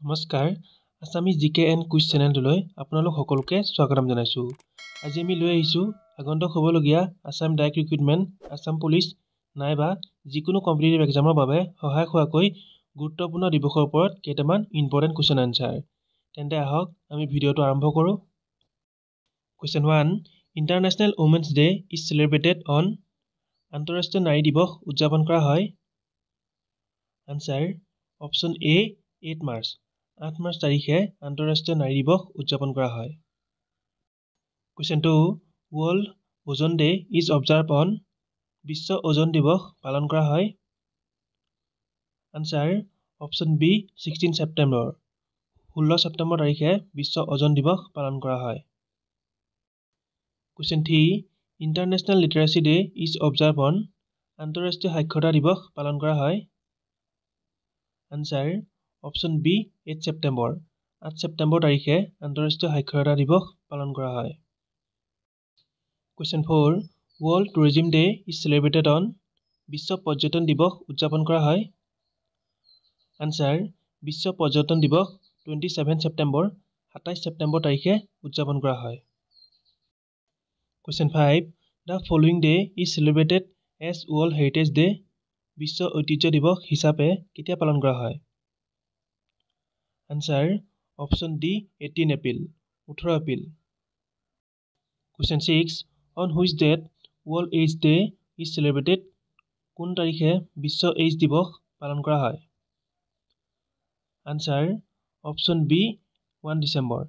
নমস্কাৰ আছামিজ জিকে and quiz চেনেলটোলৈ আপোনালোক সকলোকে স্বাগতম জনাইছোঁ। আজি আমি লৈ আহিছোঁ আগন্তুক হ'বলগীয়া Assam direct recruitment, Assam police নাইবা যিকোনো কম্পিটিটিভ এক্সামৰ বাবে সহায় হোৱাকৈ গুৰুত্বপূৰ্ণ দিৱসৰ ওপৰত কেইটামান ইম্পৰ্টেণ্ট কুৱেশ্যন আনচাৰ। তেন্তে আহক আমি ভিডিঅ'টো আৰম্ভ কৰোঁ। Question 1, international women's day is celebrated on. আন্তঃৰাষ্ট্ৰীয় নাৰী দিৱস উদযাপন কৰা হয়। Answer option A 8 March. 8 মাৰ্চ তাৰিখে আন্তঃৰাষ্ট্ৰীয় নাৰী দিৱস উদযাপন কৰা হয়। Question 2, world ozone day is observe on. বিশ্ব ওজন দিৱস পালন কৰা হয়। Answer option B 16 September. 16 ছেপ্টেম্বৰ তাৰিখে বিশ্ব ওজন দিৱস পালন কৰা হয়। Question 3, international literacy day is observe on. আন্তঃৰাষ্ট্ৰীয় সাক্ষৰতা দিৱস পালন কৰা হয়। Answer option B 8 September. 8 ছেপ্টেম্বৰ তাৰিখে আন্তঃৰাষ্ট্ৰীয় সাক্ষৰতা দিৱস পালন কৰা হয়। Question 4, world tourism day is celebrated on. বিশ্ব পৰ্যটন দিৱস উদযাপন কৰা হয়। আনচাৰ বিশ্ব পৰ্যটন দিৱস 27 ছেপ্টেম্বৰ। 27 ছেপ্টেম্বৰ তাৰিখে উদযাপন কৰা হয়। Question 5, the following day is celebrated as world heritage day. বিশ্ব ঐতিহ্য দিৱস হিচাপে কেতিয়া পালন কৰা হয়। Answer option D 18 April. 18 April. Question 6, on which date world AIDS day is celebrated. কোন তাৰিখে বিশ্ব এইডছ দিৱস পালন কৰা হয়। Answer option B 1 December.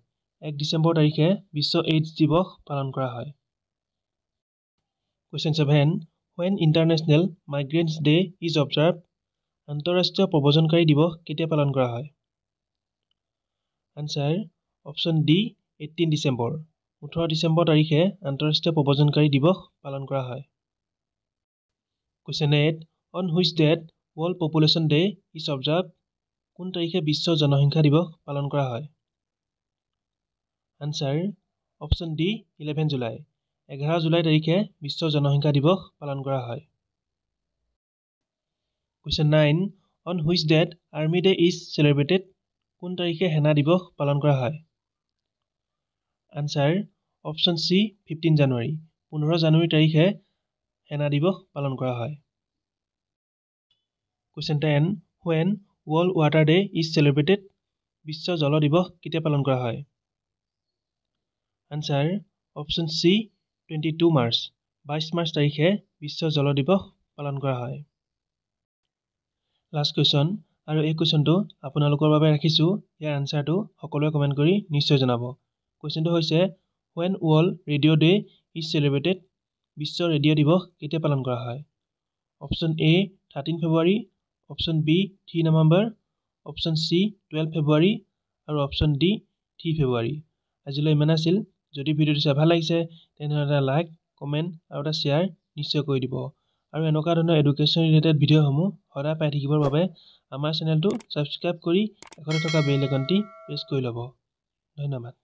1 ডিচেম্বৰ তাৰিখে বিশ্ব এইডছ দিৱস পালন কৰা হয়। Question 7, when international migrants day is observe. আন্তঃৰাষ্ট্ৰীয় প্ৰব্ৰজনকাৰী দিৱস কেতিয়া পালন কৰা হয়। Answer option D 18 December. 18 December তাৰিখে আন্তঃৰাষ্ট্ৰীয় প্ৰব্ৰজনকাৰী দিৱস পালন কৰা হয়। Question 8, on which date world population day is observe. কোন তাৰিখে বিশ্ব জনসংখ্যা দিৱস পালন কৰা হয়। Answer option D 11 July. 11 July তাৰিখে বিশ্ব জনসংখ্যা দিৱস পালন কৰা হয়। Question 9, on which date army day is celebrated. কোন তাৰিখে সেনা দিৱস পালন কৰা হয়। Answer option C 15 January. 15 জানুৱাৰী তাৰিখে সেনা দিৱস পালন কৰা হয়। Question 10, when world water day is celebrated. বিশ্ব জল দিৱস কেতিয়া পালন কৰা হয়। Answer option C 22 March. 22 মাৰ্চ তাৰিখে বিশ্ব জল দিৱস পালন কৰা হয়। লাষ্ট কুৱেশ্যন, আৰু এই কুৱেশ্যনটো আপোনালোকৰ বাবে ৰাখিছোঁ। ইয়াৰ আনচাৰটো সকলোৱে কমেণ্ট কৰি নিশ্চয় জনাব। কুৱেশ্যনটো হৈছে when world radio' day is celebrated. বিশ্ব ৰেডিঅ' দিৱস কেতিয়া পালন কৰা হয়। Option A 13 February. Option B 3 November. Option C 12 February আৰু অপশ্যন ডি 3 ফেব্ৰুৱাৰী। আজিলৈ ইমান আছিল। যদি ভিডিঅ'টো চাই ভাল লাগিছে তেনেহ'লে এটা লাইক, কমেণ্ট আৰু এটা শ্বেয়াৰ নিশ্চয় কৰি দিব। আৰু এনেকুৱা ধৰণৰ এডুকেশ্যন ৰিলেটেড ভিডিঅ'সমূহ সদায় পাই থাকিবৰ বাবে আমাৰ চেনেলটো ছাবস্ক্ৰাইব কৰি কাষতে থকা বেল আইকনটি প্ৰেছ কৰি ল'ব। ধন্যবাদ।